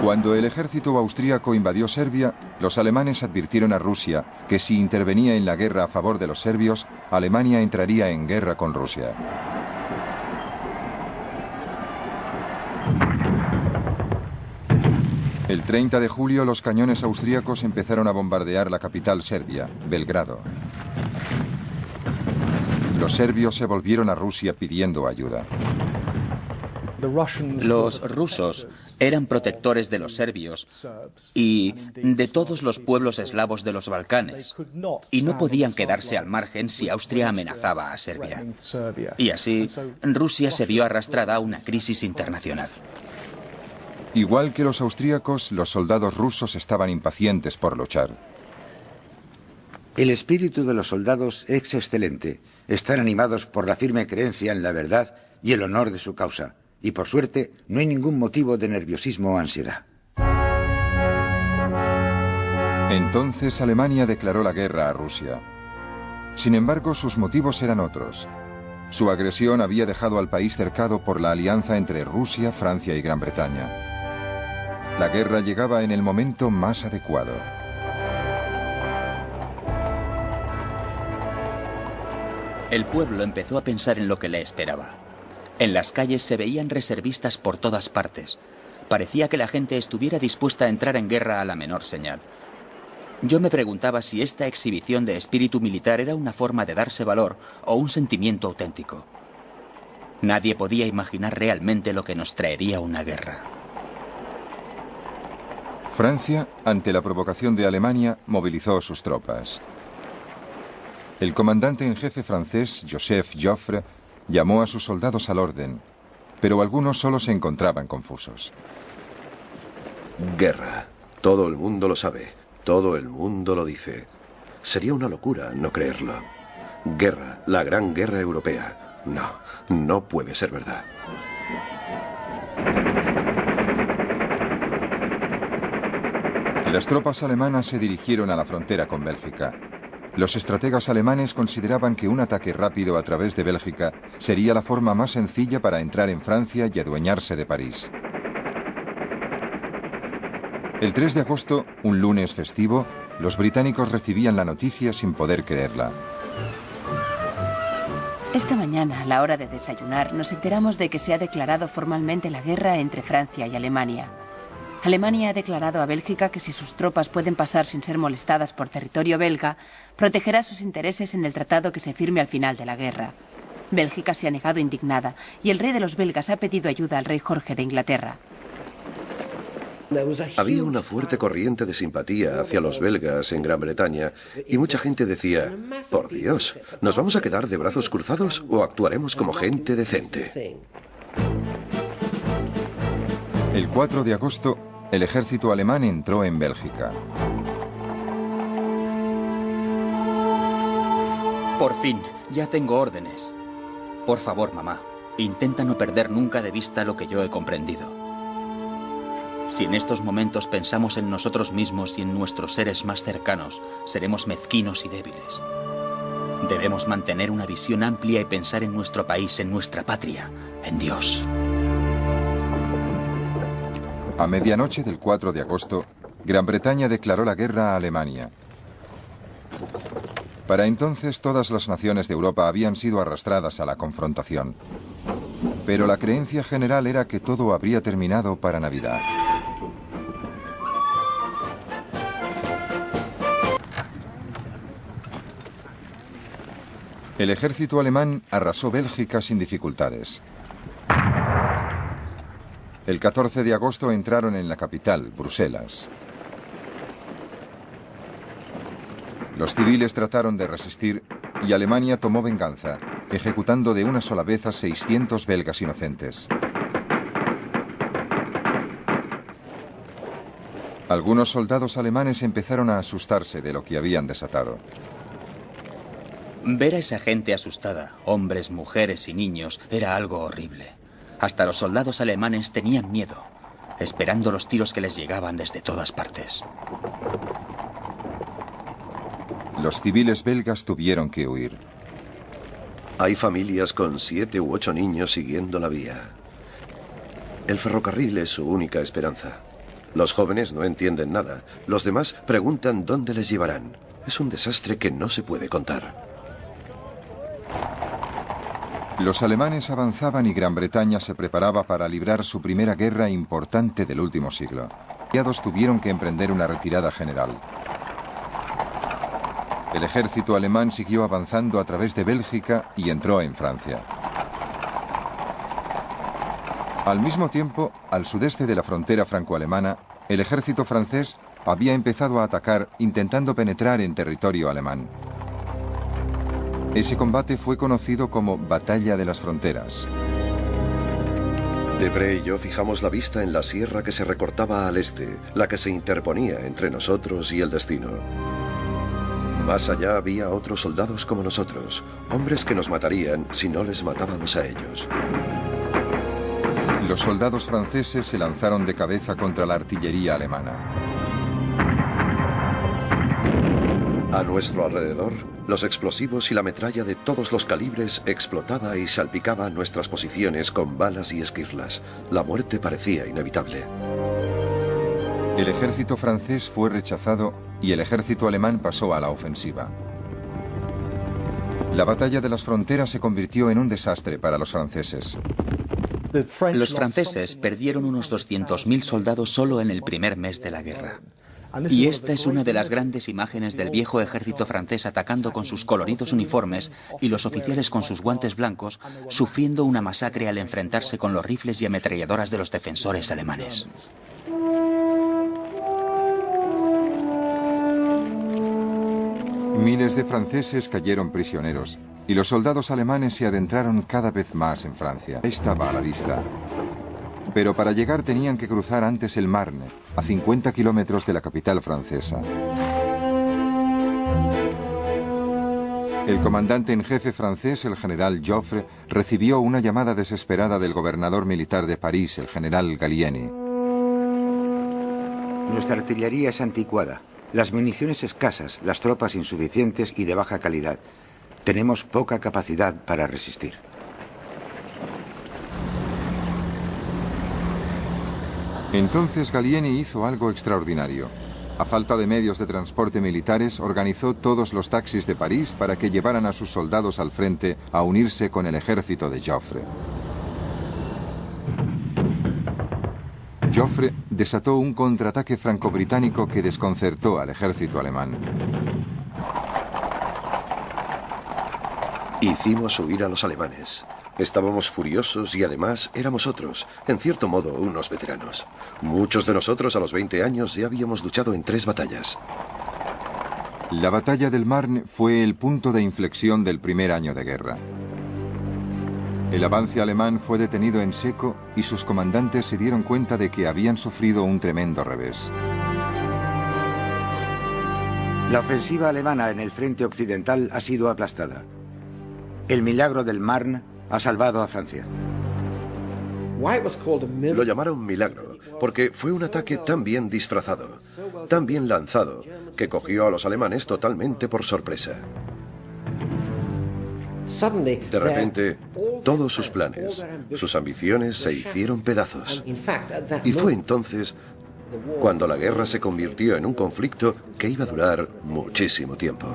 Cuando el ejército austríaco invadió Serbia, los alemanes advirtieron a Rusia que si intervenía en la guerra a favor de los serbios, Alemania entraría en guerra con Rusia. El 30 de julio los cañones austríacos empezaron a bombardear la capital serbia, Belgrado. Los serbios se volvieron a Rusia pidiendo ayuda. Los rusos eran protectores de los serbios y de todos los pueblos eslavos de los Balcanes, y no podían quedarse al margen si Austria amenazaba a Serbia. Y así, Rusia se vio arrastrada a una crisis internacional. Igual que los austríacos, los soldados rusos estaban impacientes por luchar. El espíritu de los soldados es excelente. Están animados por la firme creencia en la verdad y el honor de su causa. Y por suerte, no hay ningún motivo de nerviosismo o ansiedad. Entonces Alemania declaró la guerra a Rusia. Sin embargo, sus motivos eran otros. Su agresión había dejado al país cercado por la alianza entre Rusia, Francia y Gran Bretaña. La guerra llegaba en el momento más adecuado. El pueblo empezó a pensar en lo que le esperaba. En las calles se veían reservistas por todas partes. Parecía que la gente estuviera dispuesta a entrar en guerra a la menor señal. Yo me preguntaba si esta exhibición de espíritu militar era una forma de darse valor o un sentimiento auténtico. Nadie podía imaginar realmente lo que nos traería una guerra. Francia, ante la provocación de Alemania, movilizó sus tropas. El comandante en jefe francés, Joseph Joffre, llamó a sus soldados al orden, pero algunos solo se encontraban confusos. Guerra. Todo el mundo lo sabe. Todo el mundo lo dice. Sería una locura no creerlo. Guerra. La gran guerra europea. No, no puede ser verdad. Las tropas alemanas se dirigieron a la frontera con Bélgica. Los estrategas alemanes consideraban que un ataque rápido a través de Bélgica sería la forma más sencilla para entrar en Francia y adueñarse de París. El 3 de agosto, un lunes festivo, los británicos recibían la noticia sin poder creerla. Esta mañana, a la hora de desayunar, nos enteramos de que se ha declarado formalmente la guerra entre Francia y Alemania. Alemania ha declarado a Bélgica que si sus tropas pueden pasar sin ser molestadas por territorio belga, protegerá sus intereses en el tratado que se firme al final de la guerra. Bélgica se ha negado indignada y el rey de los belgas ha pedido ayuda al rey Jorge de Inglaterra. Había una fuerte corriente de simpatía hacia los belgas en Gran Bretaña y mucha gente decía, por Dios, ¿nos vamos a quedar de brazos cruzados o actuaremos como gente decente? El 4 de agosto, el ejército alemán entró en Bélgica. Por fin, ya tengo órdenes. Por favor, mamá, intenta no perder nunca de vista lo que yo he comprendido. Si en estos momentos pensamos en nosotros mismos y en nuestros seres más cercanos, seremos mezquinos y débiles. Debemos mantener una visión amplia y pensar en nuestro país, en nuestra patria, en Dios. A medianoche del 4 de agosto, Gran Bretaña declaró la guerra a Alemania. Para entonces todas las naciones de Europa habían sido arrastradas a la confrontación. Pero la creencia general era que todo habría terminado para Navidad. El ejército alemán arrasó Bélgica sin dificultades. El 14 de agosto entraron en la capital, Bruselas. Los civiles trataron de resistir y Alemania tomó venganza, ejecutando de una sola vez a 600 belgas inocentes. Algunos soldados alemanes empezaron a asustarse de lo que habían desatado. Ver a esa gente asustada, hombres, mujeres y niños, era algo horrible. Hasta los soldados alemanes tenían miedo, esperando los tiros que les llegaban desde todas partes. Los civiles belgas tuvieron que huir. Hay familias con 7 u 8 niños siguiendo la vía. El ferrocarril es su única esperanza. Los jóvenes no entienden nada. Los demás preguntan dónde les llevarán. Es un desastre que no se puede contar. Los alemanes avanzaban y Gran Bretaña se preparaba para librar su primera guerra importante del último siglo. Los aliados tuvieron que emprender una retirada general. El ejército alemán siguió avanzando a través de Bélgica y entró en Francia. Al mismo tiempo, al sudeste de la frontera franco-alemana, el ejército francés había empezado a atacar intentando penetrar en territorio alemán. Ese combate fue conocido como Batalla de las Fronteras. Debré y yo fijamos la vista en la sierra que se recortaba al este, la que se interponía entre nosotros y el destino. Más allá había otros soldados como nosotros, hombres que nos matarían si no les matábamos a ellos. Los soldados franceses se lanzaron de cabeza contra la artillería alemana. A nuestro alrededor, los explosivos y la metralla de todos los calibres explotaba y salpicaba nuestras posiciones con balas y esquirlas. La muerte parecía inevitable. El ejército francés fue rechazado y el ejército alemán pasó a la ofensiva. La batalla de las fronteras se convirtió en un desastre para los franceses. Los franceses perdieron unos 200.000 soldados solo en el primer mes de la guerra. Y esta es una de las grandes imágenes del viejo ejército francés atacando con sus coloridos uniformes y los oficiales con sus guantes blancos, sufriendo una masacre al enfrentarse con los rifles y ametralladoras de los defensores alemanes. Miles de franceses cayeron prisioneros y los soldados alemanes se adentraron cada vez más en Francia. Estaba a la vista. Pero para llegar tenían que cruzar antes el Marne, a 50 kilómetros de la capital francesa. El comandante en jefe francés, el general Joffre, recibió una llamada desesperada del gobernador militar de París, el general Gallieni. Nuestra artillería es anticuada, las municiones escasas, las tropas insuficientes y de baja calidad. Tenemos poca capacidad para resistir. Entonces Gallieni hizo algo extraordinario. A falta de medios de transporte militares, organizó todos los taxis de París para que llevaran a sus soldados al frente a unirse con el ejército de Joffre. Joffre desató un contraataque franco-británico que desconcertó al ejército alemán. Hicimos huir a los alemanes. Estábamos furiosos y además éramos otros, en cierto modo, unos veteranos. Muchos de nosotros a los 20 años ya habíamos luchado en 3 batallas. La batalla del Marne fue el punto de inflexión del primer año de guerra. El avance alemán fue detenido en seco y sus comandantes se dieron cuenta de que habían sufrido un tremendo revés. La ofensiva alemana en el frente occidental ha sido aplastada. El milagro del Marne ha salvado a Francia. Lo llamaron milagro porque fue un ataque tan bien disfrazado, tan bien lanzado, que cogió a los alemanes totalmente por sorpresa. De repente, todos sus planes, sus ambiciones se hicieron pedazos. Y fue entonces cuando la guerra se convirtió en un conflicto que iba a durar muchísimo tiempo.